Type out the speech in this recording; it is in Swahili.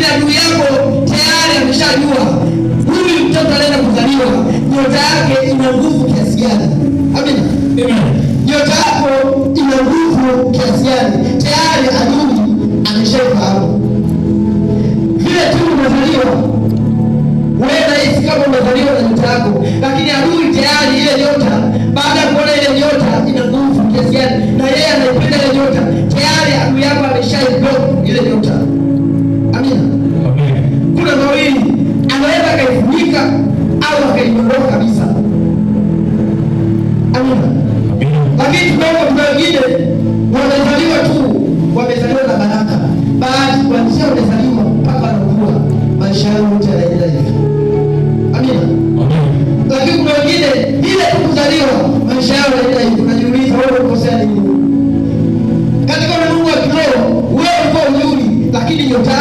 lakini adui yako tayari ameshajua huyu mtoto anaenda kuzaliwa, nyota yake ina nguvu kiasi gani. Amina. Nyota yako ina nguvu kiasi gani, tayari adui ameshafahamu. Vile tu umezaliwa, wewe hisi kama umezaliwa na nyota yako, lakini adui tayari ile nyota, baada ya kuona ile nyota ina nguvu kiasi gani na yeye anaipenda ile nyota, tayari adui yako ameshaiblock ile nyota. Amina. Kuna mawili, anaweza akaifunika au akaiondoa kabisa. Amina. Lakini kuna wengine wamezaliwa tu, wamezaliwa na baraka, baadhi kuanzia wamezaliwa mpaka wanakuwa maisha yao yote yanaenda hivi. Amina. Lakini kuna wengine ile kuzaliwa maisha yao yanaenda hivi, unajiuliza wewe ukosea nini? Katika Mungu wa kiroho wewe uko mzuri, lakini nyota